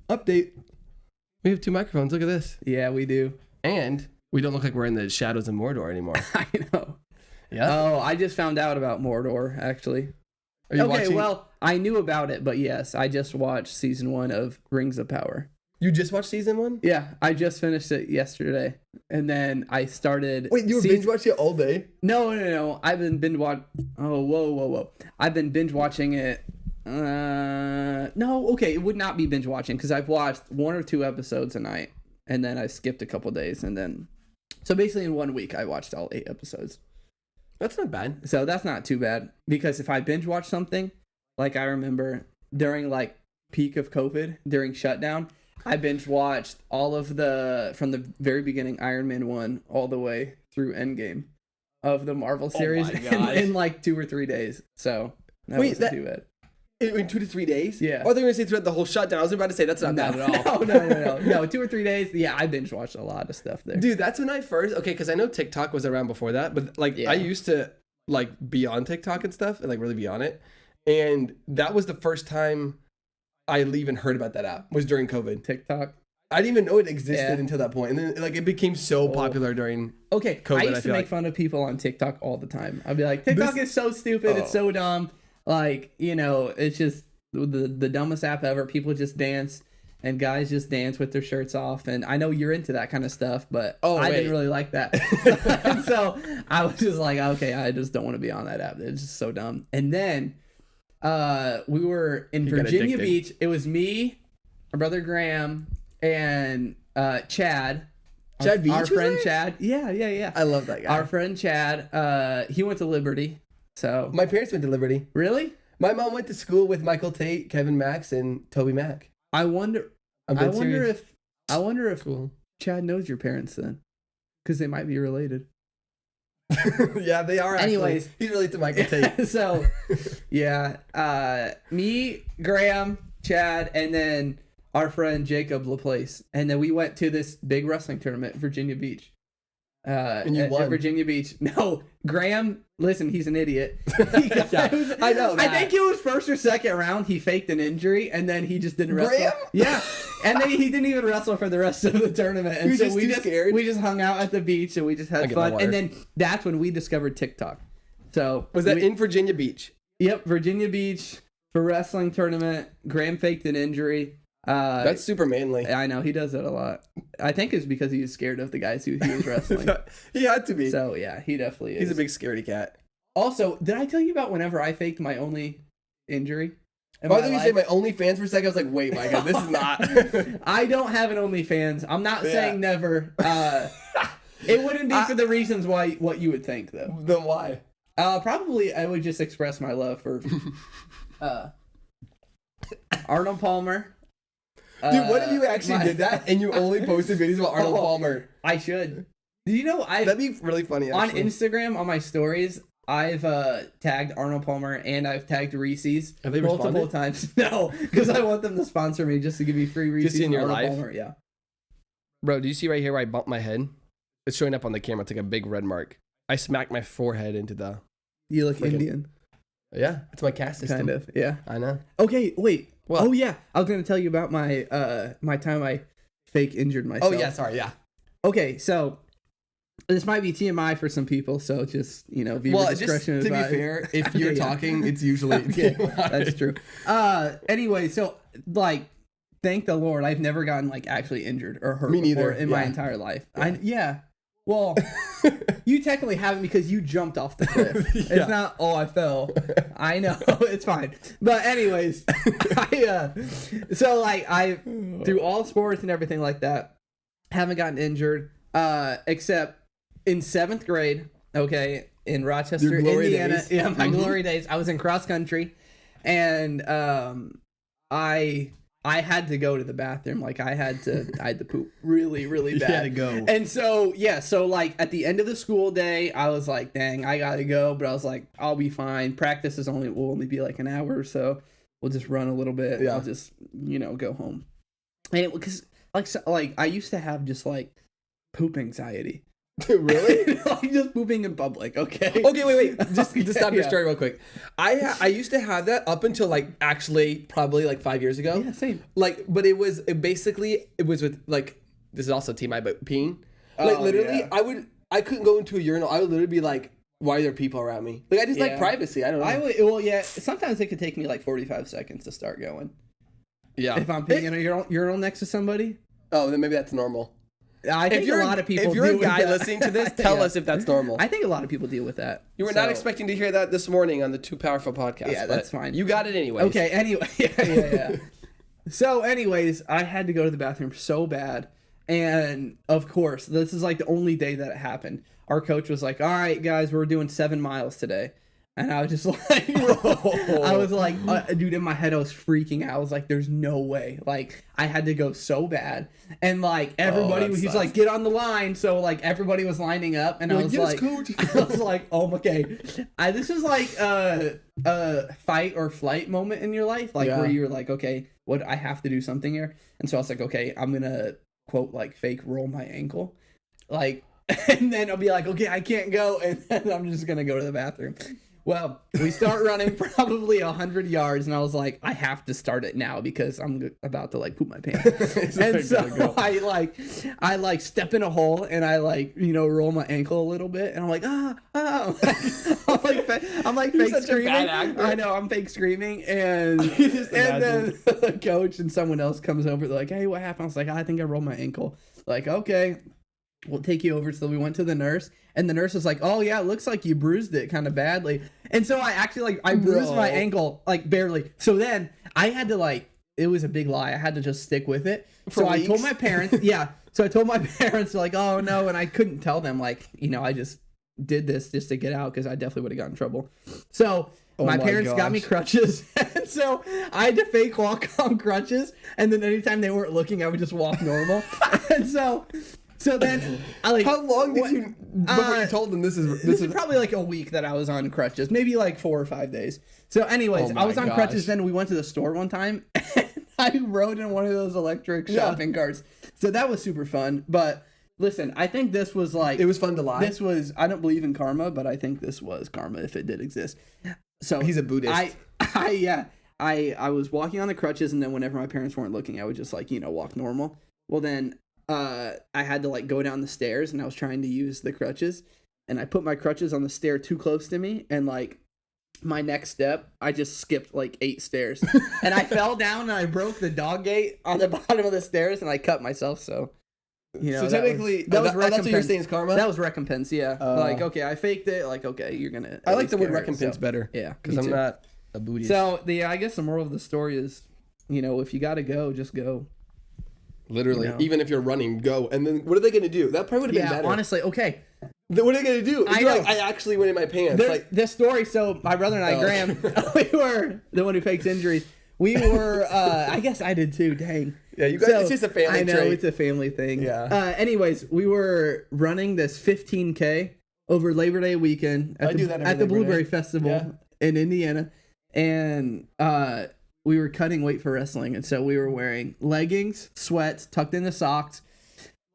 Update. We have 2 microphones. Look at this. Yeah, we do. And we don't look like we're in the shadows of Mordor anymore. I know. Yeah. Oh, I just found out about Mordor, actually. Are you Okay, watching? well, I knew about it, but yes, I just watched season 1 of Rings of Power. You just watched season 1? Yeah, I just finished it yesterday, and then I started. Wait, you were binge watching it all day? No. I've been binge watch. Oh, whoa. I've been binge watching it. No, okay, it would not be binge watching because I've watched 1 or 2 episodes a night, and then I skipped a couple days, and then so basically in 1 week I watched all 8 episodes. That's not bad. So that's not too bad because if I binge watch something, like I remember during like peak of COVID during shutdown, I binge watched all of from the very beginning Iron Man 1 all the way through Endgame of the Marvel series in like 2 or 3 days. So that wasn't too bad. In 2 to 3 days? Yeah. Oh, I thought you were going to say throughout the whole shutdown. I was about to say that's not bad at all. No, 2 or 3 days. Yeah, I binge watched a lot of stuff there. Dude, that's when I first, because I know TikTok was around before that, but like I used to like be on TikTok and stuff and like really be on it. And that was the first time I even heard about that app was during COVID. TikTok. I didn't even know it existed until that point. And then like it became so popular during COVID. I used to make fun of people on TikTok all the time. I'd be like, TikTok is so stupid. It's so dumb. Like, you know, it's just the dumbest app ever. People just dance and guys just dance with their shirts off. And I know you're into that kind of stuff, but I didn't really like that. And so I was just like, okay, I just don't want to be on that app. It's just so dumb. And then we were in Virginia Beach. It was me, our brother Graham, and Chad. Chad Beach, our friend Chad. Yeah. I love that guy. Our friend Chad. He went to Liberty. So my parents went to Liberty. Really? My mom went to school with Michael Tate, Kevin Max, and Toby Mac. I wonder if cool. Chad knows your parents then, because they might be related. Yeah, they are. Anyways, he's related to Michael Tate. So, yeah, me, Graham, Chad, and then our friend Jacob Laplace, and then we went to this big wrestling tournament, Virginia Beach. And you won. At Virginia Beach. No, Graham, listen, he's an idiot. I know that. I think it was first or second round. He faked an injury, and then he just didn't wrestle. Graham? Yeah, and then he didn't even wrestle for the rest of the tournament. And so we just hung out at the beach and we just had fun. And then that's when we discovered TikTok. So was that in Virginia Beach? Yep, Virginia Beach for wrestling tournament. Graham faked an injury. That's super manly. I know, he does that a lot. I think it's because he was scared of the guys who he was wrestling. He had to be. So yeah, he definitely is. He's a big scaredy cat. Also, did I tell you about whenever I faked my only injury? I thought you said my OnlyFans for a second. I was like, wait, my God, this is not. I don't have an OnlyFans. I'm not saying never. It wouldn't be for the reasons what you would think, though. Then why? Probably I would just express my love for Arnold Palmer. Dude, what if you actually did that and you only posted videos about Arnold Palmer? I should. Do you know that'd be really funny, actually. On Instagram, on my stories, I've tagged Arnold Palmer and I've tagged Reese's multiple times. No, because I want them to sponsor me just to give me free Reese's. Just in your Arnold life? Palmer, yeah. Bro, do you see right here where I bumped my head? It's showing up on the camera. It's like a big red mark. I smacked my forehead into the... You look Indian. Yeah, it's my caste system. Kind of, yeah. I know. Okay, wait. What? Oh, yeah. I was going to tell you about my time I fake injured myself. Oh, yeah, sorry, yeah. Okay, so this might be TMI for some people, so just, viewer discretion just to advised. be fair, if you're talking, it's usually TMI. That's true. Anyway, so, thank the Lord, I've never gotten, actually injured or hurt before in my entire life. Yeah. Well, you technically haven't because you jumped off the cliff. It's not, I fell. I know, it's fine. But anyways, I through all sports and everything like that, haven't gotten injured, except in 7th grade, okay, in Rochester, Indiana. Days. Yeah, my glory days. I was in cross country, and I had to go to the bathroom. I had to poop really, really bad. You had to go. And so, at the end of the school day, I was like, dang, I gotta go. But I was like, I'll be fine. Practice will only be an hour or so. We'll just run a little bit. Yeah. I'll just, go home. And because I used to have just poop anxiety. Really? Like just pooping in public, okay? Okay, wait. Just to stop your Yeah. story real quick. I used to have that up until like actually probably like 5 years ago. Yeah, same. Like, but it was with like, this is also TMI, but peeing. Like literally, yeah. I couldn't go into a urinal. I would literally be like, why are there people around me? Like I just like Yeah. privacy. I don't know. Well, yeah. Sometimes it could take me like 45 seconds to start going. Yeah. If I'm peeing in a urinal next to somebody. Oh, then maybe that's normal. I think a lot of people. If you're deal a guy with that. listeing to this, tell us if that's normal. I think a lot of people deal with that. You were not expecting to hear that this morning on the Too Powerful podcast. Yeah, that's fine. You got it anyway. Okay. Anyway, yeah. So, anyways, I had to go to the bathroom so bad, and of course, this is like the only day that it happened. Our coach was like, "All right, guys, we're doing 7 miles today." And I was just like, I was like, dude, in my head, I was freaking out. I was like, there's no way. Like, I had to go so bad. And like, everybody was like, get on the line. So like, everybody was lining up. And I was like, I was like, oh, okay. This is like a fight or flight moment in your life. Like, where you're like, okay, what, I have to do something here. And so I was like, okay, I'm going to, quote, like, fake roll my ankle. Like, and then I'll be like, okay, I can't go. And then I'm just going to go to the bathroom. Well, we start running probably 100 yards, and I was like, I have to start it now because I'm about to like poop my pants. And so I like step in a hole and I like, roll my ankle a little bit, and I'm like, I'm like fake screaming. I know, I'm fake screaming, and then the coach and someone else comes over. They're like, hey, what happened? I was like, I think I rolled my ankle. Like, okay, we'll take you over. So we went to the nurse, and the nurse was like, oh yeah, it looks like you bruised it kind of badly. And so I actually I bruised my ankle like barely. So then I had to it was a big lie. I had to just stick with it. So I told my parents, So I told my parents, like, oh no, and I couldn't tell them I just did this just to get out because I definitely would have gotten in trouble. So my parents got me crutches, and so I had to fake walk on crutches. And then anytime they weren't looking, I would just walk normal. And so then, how long did you before you told them this is probably like a week that I was on crutches, maybe like 4 or 5 days. So, anyways, I was on crutches. Then we went to the store one time, and I rode in one of those electric shopping carts. So that was super fun. But listen, I think this was like it was fun to lie. This was I don't believe in karma, but I think this was karma if it did exist. So he's a Buddhist. I was walking on the crutches, and then whenever my parents weren't looking, I would just walk normal. Well, then I had to go down the stairs, and I was trying to use the crutches, and I put my crutches on the stair too close to me, and my next step, I just skipped 8 stairs, and I fell down, and I broke the dog gate on the bottom of the stairs, and I cut myself. So so technically, that's what you're saying is karma. That was recompense, yeah. Okay, I faked it. Okay, you're gonna. I like the word recompense better. Yeah, because I'm not a Buddhist. So I guess the moral of the story is, if you gotta go, just go. Literally, even if you're running, go. And then what are they going to do? That probably would have been better. Honestly, okay. Then what are they going to do? I actually went in my pants. This story, so my brother and I, Graham, we were the one who fakes injuries. We were, I guess I did too, dang. Yeah, you guys, it's just a family trait. I know, it's a family thing. Yeah. Anyways, we were running this 15K over Labor Day weekend at the Blueberry Festival in Indiana. And we were cutting weight for wrestling, and so we were wearing leggings, sweats, tucked into socks,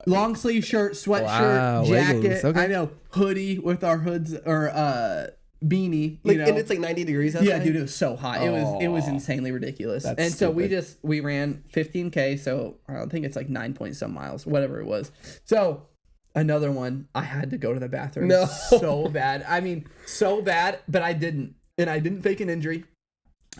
long sleeve shirt, sweatshirt, jacket. Leggings, okay. I know, hoodie with our hoods or beanie. And it's 90 degrees outside? Yeah, dude, it was so hot. It was insanely ridiculous. That's and stupid. So we ran 15K. So I don't think it's 9 point some miles, whatever it was. So another one, I had to go to the bathroom so bad. I mean, so bad, but I didn't, and I didn't fake an injury.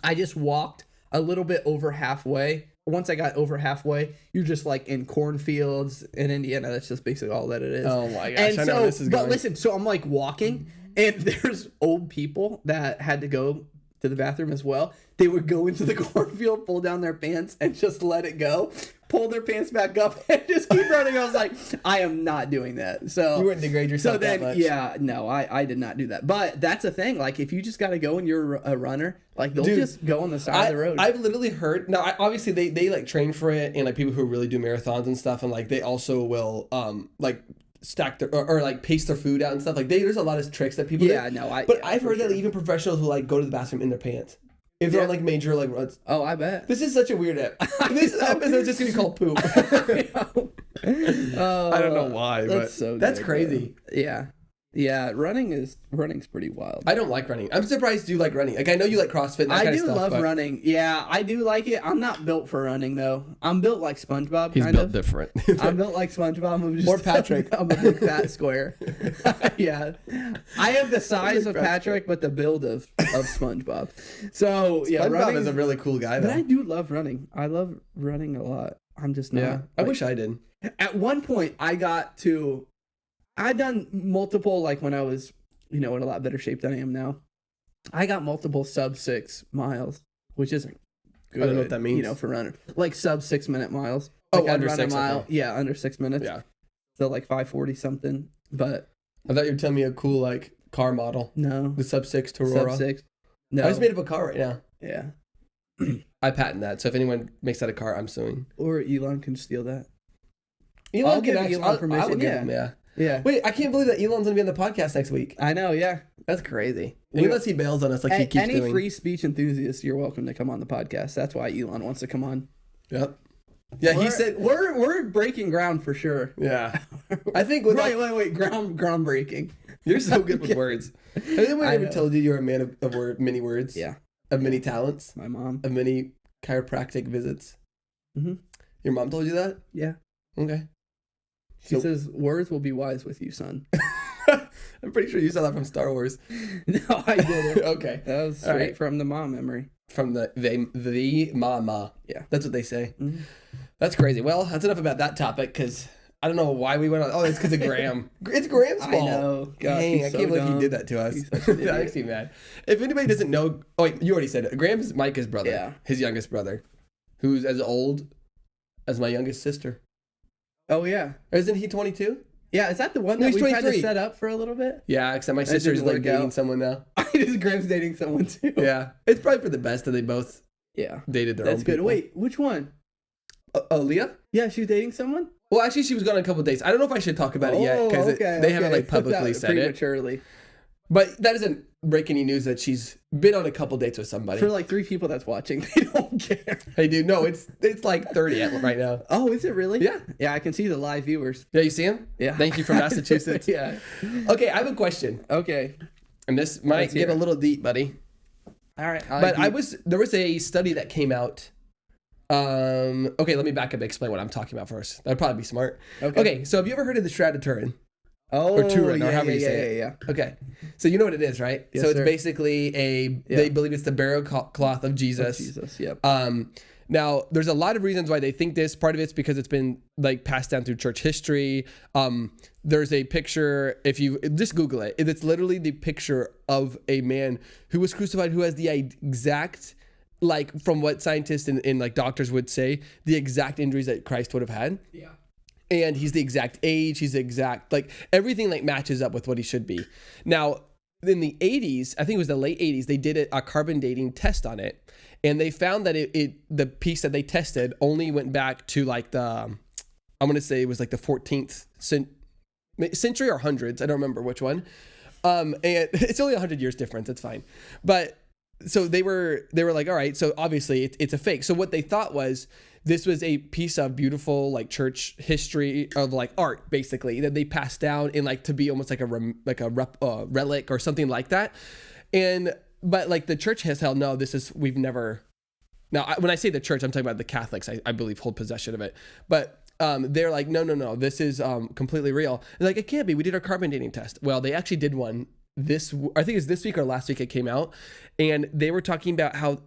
I just walked a little bit over halfway. Once I got over halfway, you're just in cornfields in Indiana. That's just basically all that it is. Oh my gosh, I know where this is going. But listen, so I'm walking, and there's old people that had to go to the bathroom as well. They would go into the cornfield, pull down their pants, and just let it go. Pull their pants back up and just keep running. I was like, I am not doing that. So you wouldn't degrade yourself that much. Yeah, no, I did not do that. But that's the thing. If you just got to go and you're a runner, they'll just go on the side of the road. I've literally heard. Now, obviously, they train for it, and people who really do marathons and stuff, and they also will stack their or pace their food out and stuff. There's a lot of tricks that people do. I've heard that even professionals who go to the bathroom in their pants. If they're on major runs. Oh, I bet. This is such a weird app. This episode's just gonna be called poop. I don't know why, but that's good, crazy. Bro. Yeah, running's pretty wild. I don't like running. I'm surprised you like running. Like, I know you like CrossFit and that kind of stuff. I do love running. Yeah, I do like it. I'm not built for running, though. I'm built like SpongeBob, He's built different. I'm built like SpongeBob. I'm just, Or Patrick. I'm a big fat square. Yeah. I have the size of Patrick, but the build of SpongeBob. So, yeah. SpongeBob is a really cool guy, though. But I do love running. I love running a lot. I'm just not. Yeah, I wish I did. At one point, I'd done multiple, like when I was, in a lot better shape than I am now. I got multiple sub 6 miles, which isn't good. I don't know what that means. For runner. Like sub 6 minute miles. Like under 6 a mile. okay. Yeah, under 6 minutes. Yeah. So like 5:40 something. But I thought you were telling me a cool like car model. No. The sub 6 Aurora. Sub 6. No. I just made up a car right now. Yeah. I patent that. So if anyone makes that a car, I'm suing. Or Elon can steal that. Elon give Elon permission. I would give him, yeah. Yeah. Wait, I can't believe that Elon's gonna be on the podcast next week. I know, yeah. That's crazy. Unless he bails on us like he keeps doing. Any free speech enthusiast, you're welcome to come on the podcast. That's why Elon wants to come on. Yep. Yeah, he said we're breaking ground for sure. Yeah. I think with wait, groundbreaking. You're so good with words. Has anyone ever told you you're a man of many words? Yeah. Of many talents? My mom. Of many chiropractic visits? Mm-hmm. Your mom told you that? Yeah. Okay. She says, words will be wise with you, son. I'm pretty sure you saw that from Star Wars. No, I didn't. Okay. That was straight from the mom memory. From the mama. Yeah. That's what they say. Mm-hmm. That's crazy. Well, that's enough about that topic because I don't know why we went on. Oh, it's because of Graham. It's Graham's fault. I know. Gosh, Dang, I can't believe he did that to us. That makes me mad. If anybody doesn't know, oh wait, you already said it. Graham's Micah's brother. Yeah. His youngest brother, who's as old as my youngest sister. Oh yeah. Isn't he 22? Yeah, is that the one that we tried to set up for a little bit? Yeah, except my sister's like dating someone now. Graham's dating someone too. Yeah, it's probably for the best that they both dated their own That's good. people. Wait, which one? Leah? Yeah, she was dating someone? Well, actually, she was gone on a couple of dates. I don't know if I should talk about it yet because they haven't like publicly said prematurely. it. But that doesn't break any news that she's been on a couple dates with somebody. For like 3 people that's watching, they don't care. Hey, dude, no, it's like 30 right now. Oh, is it really? Yeah. Yeah, I can see the live viewers. Yeah, you see him? Yeah. Thank you from Massachusetts. Yeah. Okay, I have a question. Okay. And this might get a little deep, buddy. All right. But there was a study that came out. Okay, let me back up and explain what I'm talking about first. That'd probably be smart. Okay, so have you ever heard of the Shroud of Turin? Oh, or Turin, or however you say it. Yeah. Okay, so you know what it is, right? Yes, so it's sir. basically they believe it's the burial cloth of Jesus. Yep. Now there's a lot of reasons why they think this. Part of it's because it's been like passed down through church history. There's a picture, if you just Google it, it's literally the picture of a man who was crucified who has the exact, like from what scientists and like doctors would say, the exact injuries that Christ would have had. Yeah. And he's the exact age, he's the exact, like everything like matches up with what he should be. Now, in the 80s, I think it was the late 80s, they did a carbon dating test on it. And they found that the piece that they tested only went back to like I'm going to say it was like the 14th century or hundreds. I don't remember which one. And it's only 100 years difference. It's fine. But so they were like, all right, so obviously it's a fake. So what they thought was this was a piece of beautiful like church history of like art, basically, that they passed down in like to be almost like a relic or something like that. But like the church has held, no, we've never. Now, when I say the church, I'm talking about the Catholics, I believe hold possession of it. But they're like, no, this is completely real. They're like, it can't be. We did our carbon dating test. Well, they actually did one I think it was this week or last week it came out. And they were talking about how,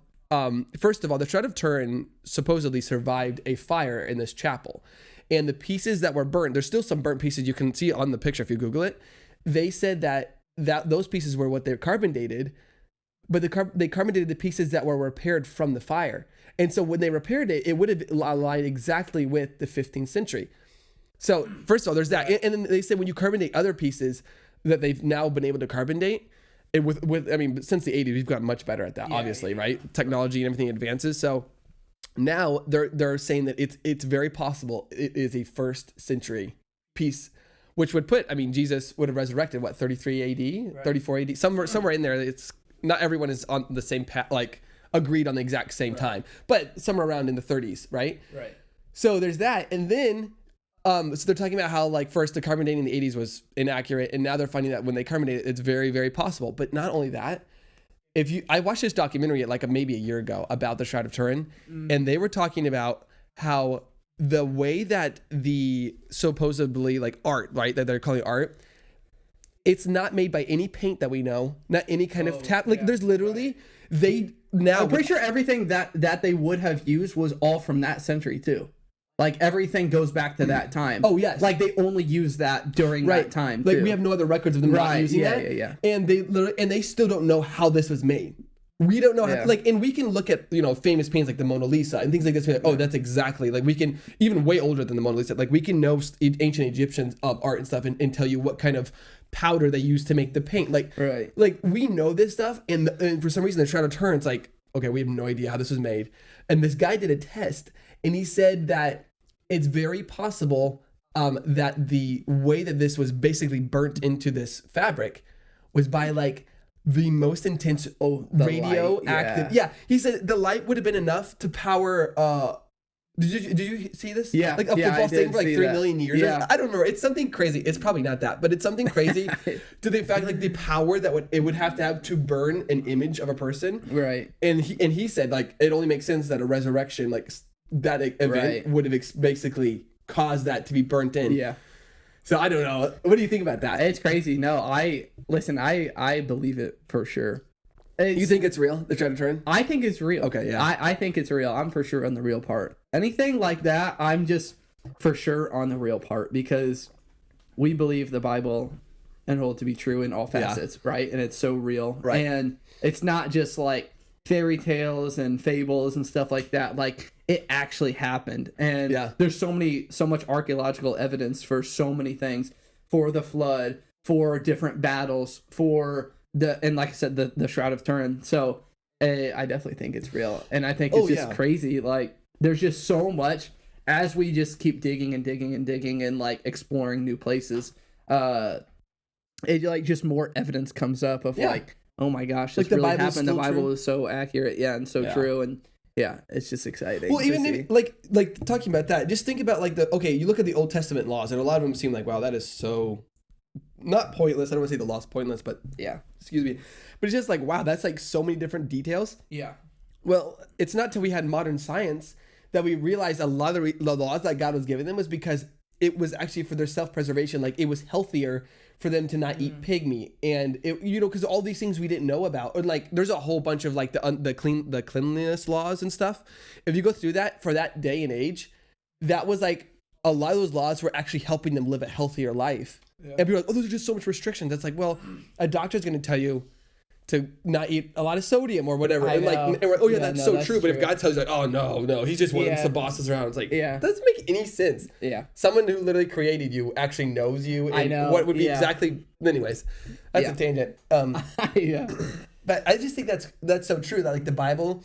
first of all, the Shroud of Turin supposedly survived a fire in this chapel. And the pieces that were burnt, there's still some burnt pieces you can see on the picture if you Google it. They said that those pieces were what they carbon dated, but they carbon dated the pieces that were repaired from the fire. And so when they repaired it, it would have aligned exactly with the 15th century. So first of all, there's that. And then they said when you carbon date other pieces that they've now been able to carbon date, since the 80s, we've gotten much better at that, obviously, right? Technology and everything advances. So now they're saying that it's very possible it is a 1st century piece, which would put, Jesus would have resurrected, 33 AD, right. 34 AD, somewhere in there. It's not everyone is on the same path, like agreed on the exact same time, but somewhere around in the 30s, right? Right. So there's that. And then So they're talking about how like first the carbon dating in the 80s was inaccurate, and now they're finding that when they carbon date it, it's very, very possible. But not only that, I watched this documentary like maybe a year ago about the Shroud of Turin, and they were talking about how the way that the supposedly like art, right, that they're calling art, it's not made by any paint that we know, not any kind of tap. Like there's literally I'm pretty sure everything that they would have used was all from that century too. Like everything goes back to that time. Oh yes, like they only use that during that time. Like too. we have no other records of them not using that. Yeah. And they still don't know how this was made. We don't know how, like, and we can look at famous paintings like the Mona Lisa and things like this. Like, oh, that's exactly like we can even way older than the Mona Lisa. Like we can know ancient Egyptian art and stuff and tell you what kind of powder they used to make the paint. Like we know this stuff, and for some reason the Shroud of Turin, it's like, okay, we have no idea how this was made. And this guy did a test, and he said that it's very possible that the way that this was basically burnt into this fabric was by like the most intense radioactive. Yeah, he said the light would have been enough to power. Did you see this? Yeah, like a football stadium for like 3 million years. Yeah. I don't remember. It's something crazy. It's probably not that, but it's something crazy to the fact like the power that it would have to burn an image of a person. Right. And he said like it only makes sense that a resurrection like that event would have basically caused that to be burnt in. Yeah. So I don't know. What do you think about that? It's crazy. No, I believe it for sure. You think it's real? The Shroud of Turin? I think it's real. Okay, yeah. I think it's real. I'm for sure on the real part. Anything like that, I'm just for sure on the real part because we believe the Bible and hold it to be true in all facets, right? And it's so real. Right. And it's not just like fairy tales and fables and stuff like that. Like it actually happened. And there's so much archaeological evidence for so many things, for the flood, for different battles, for and like I said, the Shroud of Turin. So I definitely think it's real. And I think it's just crazy. Like there's just so much as we just keep digging and digging and digging and like exploring new places. It like just more evidence comes up of like, oh my gosh, this like really happened. The Bible is so accurate. Yeah. And so true. And yeah, it's just exciting. Well, even like talking about that, just think about like you look at the Old Testament laws and a lot of them seem like, wow, that is so not pointless. I don't want to say the law's pointless, but excuse me. But it's just like, wow, that's like so many different details. Yeah. Well, it's not till we had modern science that we realized a lot of the laws that God was giving them was because it was actually for their self-preservation. Like it was healthier for them to not eat pig meat, and it, because all these things we didn't know about, or like there's a whole bunch of like the cleanliness laws and stuff. If you go through that for that day and age, that was like a lot of those laws were actually helping them live a healthier life. Yeah. And people are like, oh, those are just so much restrictions. That's like, well, a doctor's going to tell you to not eat a lot of sodium or whatever. And like, oh yeah, that's so true. But if God tells you like, oh no, he's just wants the bosses around. It's like, doesn't make any sense. Yeah. Someone who literally created you actually knows you. And I know. What would be exactly, anyways, that's a tangent. But I just think that's so true that like the Bible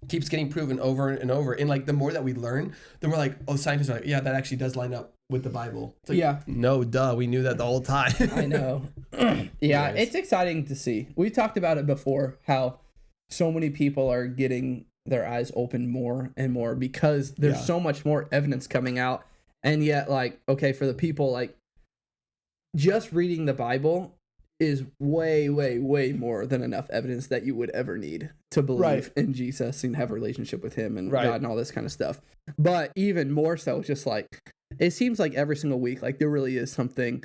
keeps getting proven over and over. And like the more that we learn, the more like, oh, scientists are like, yeah, that actually does line up with the Bible. It's like, no, duh, we knew that the whole time. I know. It's exciting to see. We talked about it before, how so many people are getting their eyes open more and more because there's so much more evidence coming out. And yet, like, okay, for the people, like, just reading the Bible is way, way, way more than enough evidence that you would ever need to believe in Jesus and have a relationship with him and God and all this kind of stuff. But even more so, just like, it seems like every single week, like there really is something,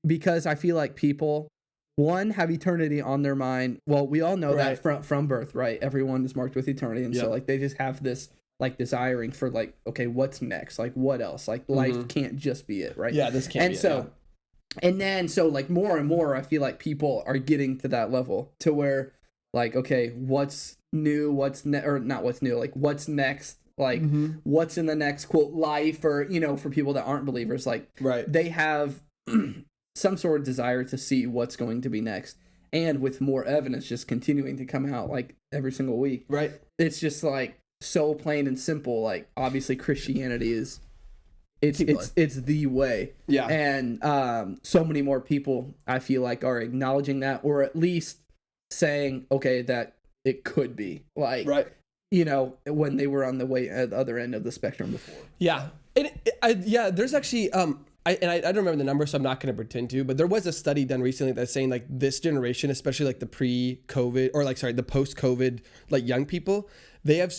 because I feel like people, one, have eternity on their mind. Well, we all know that from birth, right? Everyone is marked with eternity. And so like they just have this like desiring for like, okay, what's next? Like what else? Like life can't just be it, right? Yeah, this can't be it. And then so like more and more, I feel like people are getting to that level to where like, okay, what's new? What's not what's new? Like what's next? Like what's in the next quote life, or for people that aren't believers, like they have some sort of desire to see what's going to be next, and with more evidence just continuing to come out like every single week, it's just like so plain and simple. Like obviously Christianity is it's the way, and so many more people I feel like are acknowledging that, or at least saying okay that it could be like when they were on the way at the other end of the spectrum before. Yeah. And Yeah, there's actually I don't remember the number, so I'm not going to pretend to. But there was a study done recently that's saying like this generation, especially like the pre-COVID or like the post-COVID like young people, they're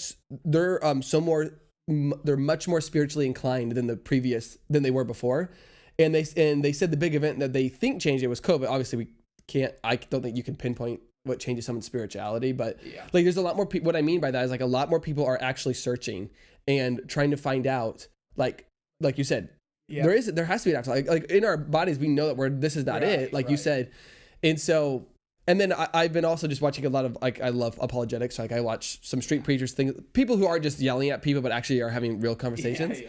much more spiritually inclined than they were before, and they said the big event that they think changed it was COVID. Obviously, I don't think you can pinpoint what changes someone's spirituality, but like there's a lot more people. What I mean by that is like a lot more people are actually searching and trying to find out like you said. Yeah. There has to be an after, like in our bodies we know that this is not it, like you said. And so, and then I've been also just watching a lot of like, I love apologetics, like I watch some street preachers, people who are just yelling at people but actually are having real conversations.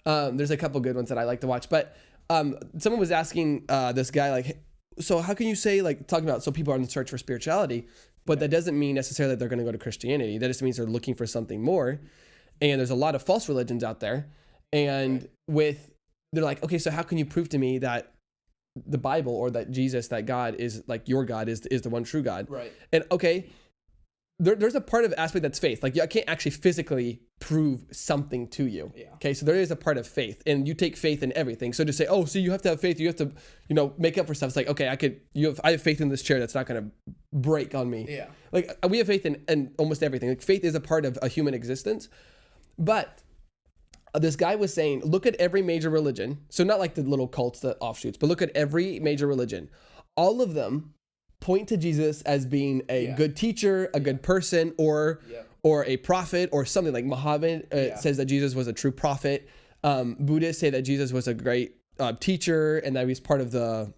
There's a couple good ones that I like to watch, but someone was asking this guy like, so how can you say like talking about, so people are in the search for spirituality, but that doesn't mean necessarily that they're going to go to Christianity. That just means they're looking for something more. And there's a lot of false religions out there, and they're like, okay, so how can you prove to me that the Bible or that Jesus, that God is like your God is the one true God? Right. And okay, there's a part of aspect that's faith. Like I can't actually physically prove something to you. Yeah. Okay, so there is a part of faith, and you take faith in everything. So to say, oh, so you have to have faith, you have to, make up for stuff. It's like, okay, I have faith in this chair that's not going to break on me. Yeah. Like we have faith in almost everything. Like faith is a part of a human existence, but this guy was saying, look at every major religion. So not like the little cults, the offshoots, but look at every major religion. All of them point to Jesus as being a good teacher, a good person, or a prophet, or something. Like Muhammad says that Jesus was a true prophet. Buddhists say that Jesus was a great teacher, and that he was part of I'm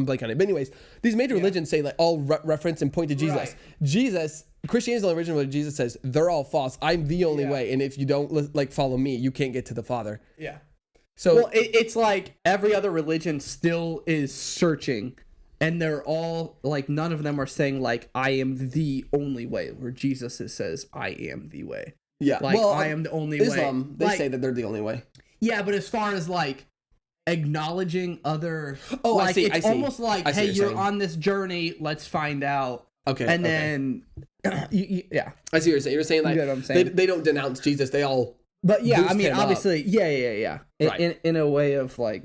blanking on it. But anyways, these major religions say like all reference and point to Jesus. Right. Christianity is the original religion. Jesus says they're all false. I'm the only way, and if you don't like follow me, you can't get to the Father. Yeah. So it's like every other religion still is searching, and they're all like none of them are saying like I am the only way. Where Jesus says I am the way. Yeah. Like I am the only Islam, way. They say that they're the only way. Yeah, but as far as like acknowledging other, I see. Almost like, hey, you're on this journey. Let's find out. Okay. And then, yeah. I see what you're saying. You're saying like you know what I'm saying? They don't denounce Jesus. They all. But yeah, I mean, obviously, yeah. Right. In a way of like,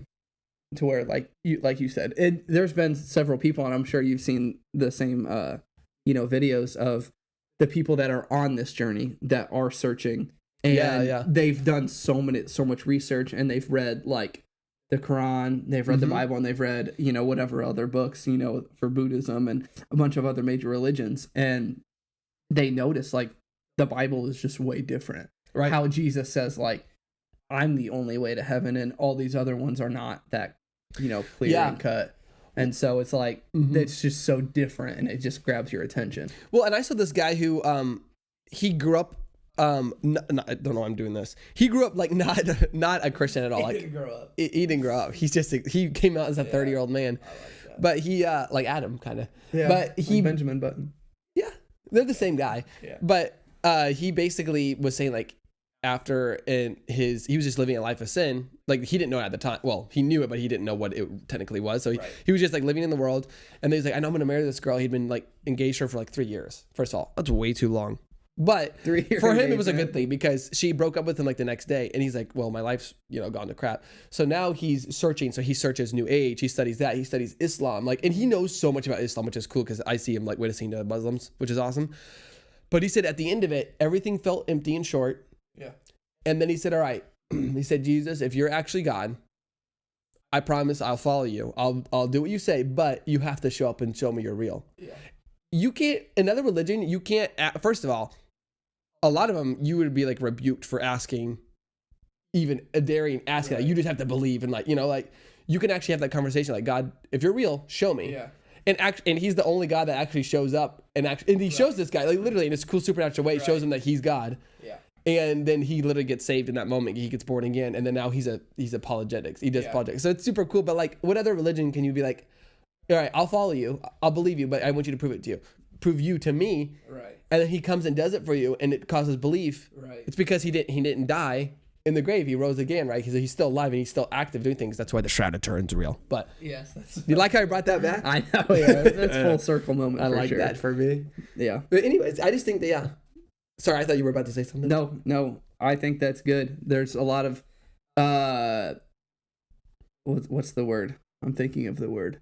to where like you said, there's been several people, and I'm sure you've seen the same, videos of the people that are on this journey that are searching, and they've done so much research, and they've read like the Quran, they've read the Bible, and they've read, whatever other books, for Buddhism and a bunch of other major religions. And they notice like the Bible is just way different. Right. How Jesus says like, I'm the only way to heaven, and all these other ones are not that, clear and cut. And so it's like, it's just so different, and it just grabs your attention. Well, and I saw this guy who, he grew up, I don't know why I'm doing this. He grew up like not a Christian at all. Like, he didn't grow up. He came out as a 30-year-old man. Like but he, like Adam kind of. Yeah. But he, like Benjamin Button. Yeah. They're the same guy. Yeah. But, he basically was saying like, he was just living a life of sin. Like he didn't know it at the time. Well, he knew it, but he didn't know what it technically was. So he was just like living in the world. And then he's like, I know I'm going to marry this girl. He'd been like engaged to her for like 3 years. First of all, that's way too long. But 3 years for him, it was a good thing because she broke up with him like the next day. And he's like, well, my life's, gone to crap. So now he's searching. So he searches New Age. He studies that. He studies Islam. Like, and he knows so much about Islam, which is cool because I see him like witnessing to Muslims, which is awesome. But he said at the end of it, everything felt empty and short. Yeah. And then he said, all right, he said, Jesus, if you're actually God, I promise I'll follow you. I'll do what you say, but you have to show up and show me you're real. Yeah. You can't, another religion, you can't, first of all, a lot of them, you would be like rebuked for asking, even daring asking that. You just have to believe and like, like you can actually have that conversation like, God, if you're real, show me. Yeah. And he's the only God that actually shows up and he shows this guy like literally in this cool supernatural way, shows him that he's God. Yeah. And then he literally gets saved in that moment. He gets born again. And then now he's apologetics. He does apologetics. So it's super cool. But like, what other religion can you be like, all right, I'll follow you. I'll believe you, but I want you to prove it to you. Prove you to me. Right. And then he comes and does it for you, and it causes belief. Right. It's because he didn't die in the grave. He rose again, right? Because he's still alive and he's still active doing things. That's why the Shroud of Turin's real. But yes, that's. You like how I brought that back? I know. Yeah, that's full circle moment. I like sure. that for me. Yeah. But anyways, I just think that Sorry, I thought you were about to say something. No, I think that's good. There's a lot of what's the word? I'm thinking of the word.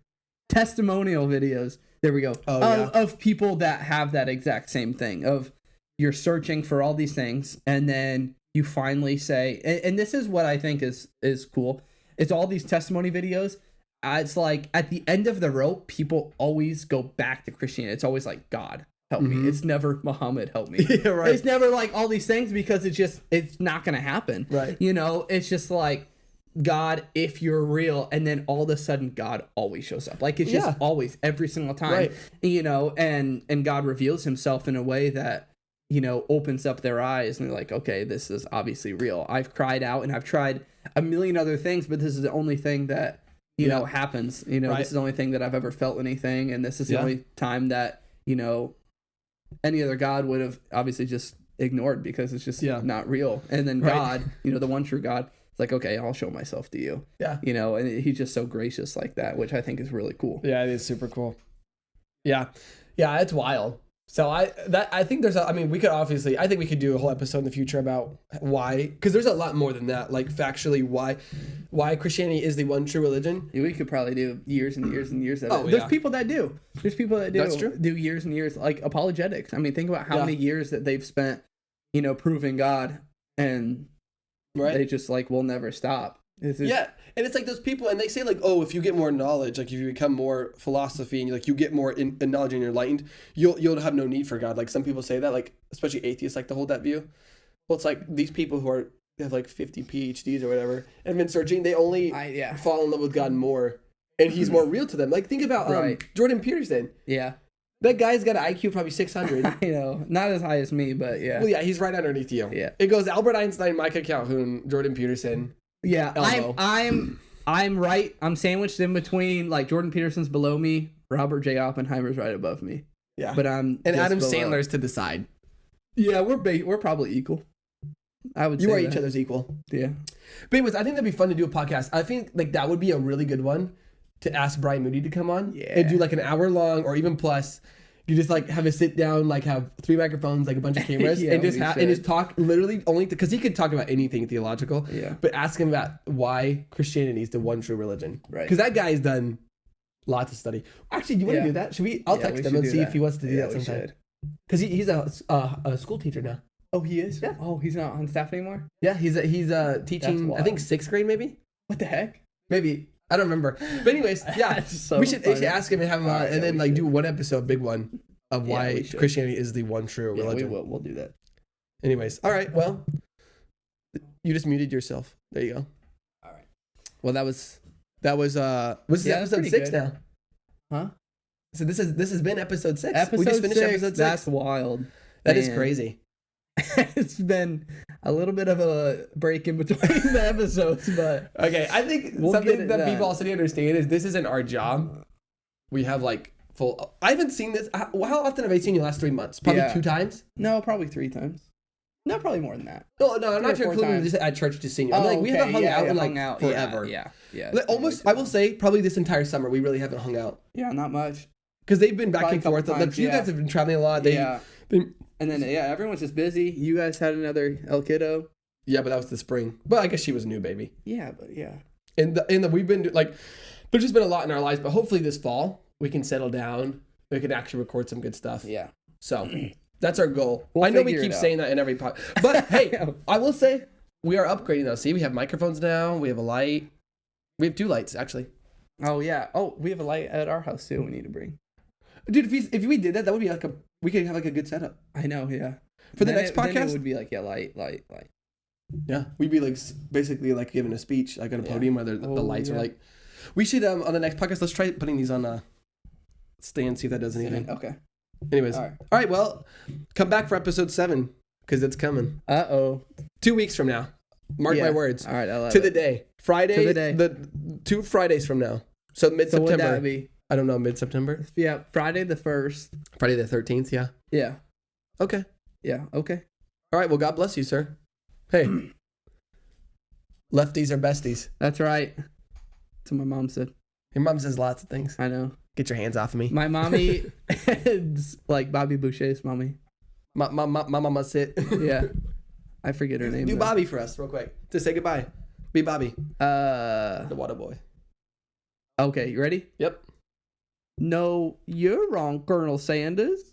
Testimonial videos. There we go. Of people that have that exact same thing of you're searching for all these things and then you finally say, and this is what I think is cool. It's all these testimony videos. It's like at the end of the rope, people always go back to Christianity. It's always like, God, help me. It's never Muhammad, help me. Yeah, right. It's never like all these things because it's not going to happen. Right. You know, it's just like, God, if you're real, and then all of a sudden God always shows up. Like it's just always every single time. Right. You know, and God reveals himself in a way that, you know, opens up their eyes and they're like, okay, this is obviously real. I've cried out and I've tried a million other things, but this is the only thing that, you know, happens. You know, this is the only thing that I've ever felt anything, and this is the only time that, you know, any other God would have obviously just ignored because it's just not real. And then God, you know, the one true God, it's like, okay, I'll show myself to you. Yeah. You know, and he's just so gracious like that, which I think is really cool. Yeah, it is super cool. Yeah. Yeah, it's wild. So I think we could obviously, I think we could do a whole episode in the future about why, because there's a lot more than that, like factually why Christianity is the one true religion. Yeah, we could probably do years and years and years of it. There's people that do. There's people that do. That's true. Do years and years, like apologetics. I mean, think about how many years that they've spent, you know, proving God, and they just like will never stop. And it's like those people, and they say like, oh, if you get more knowledge, like if you become more philosophy and you get more in knowledge and you're enlightened, you'll have no need for God. Like some people say that, like especially atheists like to hold that view. Well, it's like these people who have like 50 PhDs or whatever and have been searching, they only fall in love with God more, and he's more real to them. Like think about Jordan Peterson. Yeah. That guy's got an IQ of probably 600. I know. Not as high as me, but yeah. Well, yeah, he's right underneath you. Yeah. It goes Albert Einstein, Micah Calhoun, Jordan Peterson. Yeah, I'm right. I'm sandwiched in between, like Jordan Peterson's below me, Robert J. Oppenheimer's right above me. Yeah. But I'm and Adam Sandler's to the side. Yeah, we're probably equal. I would say you are each other's equal. Yeah. But anyways, I think that'd be fun to do a podcast. I think like that would be a really good one to ask Brian Moody to come on and do like an hour long or even plus. You just like have a sit down, like have 3 microphones, like a bunch of cameras, and just talk literally only because he could talk about anything theological. Yeah. But ask him about why Christianity is the one true religion. Right. Because that guy's done lots of study. Actually, do you want to do that? Should we? I'll text him and see if he wants to do that sometime. Because he's a school teacher now. Oh, he is? Yeah. Oh, he's not on staff anymore? Yeah, he's teaching. I think 6th grade maybe. What the heck? Maybe. I don't remember. But anyways, yeah, we should ask him and have him on, and then like do one episode, big one, of why Christianity is the one true religion. We'll do that. Anyways, all right. Well, you just muted yourself. There you go. All right. Well, that was this is episode 6 now. Huh? So this has been episode 6. Episode we just finished 6. episode 6. That's wild. That is crazy. It's been a little bit of a break in between the episodes, but okay, I think something that people also need to understand is this isn't our job. We have like full. I haven't seen this. How often have I seen you last 3 months? Probably 2 times. No, probably 3 times. No, probably more than that. No, I'm not including just at church just seeing you. We haven't hung out in like forever. Yeah. Like, almost, I will say, probably this entire summer we really haven't hung out. Yeah, not much. Because they've been back and forth. You guys have been traveling a lot. And then everyone's just busy. You guys had another El Kiddo. Yeah, but that was the spring. But I guess she was a new baby. Yeah, but yeah. And we've been like, there's just been a lot in our lives. But hopefully this fall we can settle down. We can actually record some good stuff. Yeah. So that's our goal. I know we keep saying that in every pod, but hey, I will say we are upgrading though. See, we have microphones now. We have a light. We have 2 lights actually. Oh yeah. Oh, we have a light at our house too. We need to bring. Dude, if we did that, that would be like we could have like a good setup. I know, yeah. For the next podcast, then it would be like light. Yeah, we'd be like basically like giving a speech like on a podium where the lights are like. We should on the next podcast. Let's try putting these on a stand. See if that does anything. Okay. Anyways, all right. Well, come back for episode 7 because it's coming. 2 weeks from now. Mark my words. All right, I love to the day. Friday. To the day. The 2 Fridays from now. So mid-September. So would that be? I don't know, mid-September? Yeah, Friday the 1st. Friday the 13th, yeah? Yeah. Okay. Yeah, okay. All right, well, God bless you, sir. Hey. Lefties are besties. That's right. That's what my mom said. Your mom says lots of things. I know. Get your hands off of me. My mommy is like Bobby Boucher's mommy. Mama sit. Yeah. I forget her name. Do Bobby for us real quick to say goodbye. Be Bobby. The water boy. Okay, you ready? Yep. No, you're wrong, Colonel Sanders.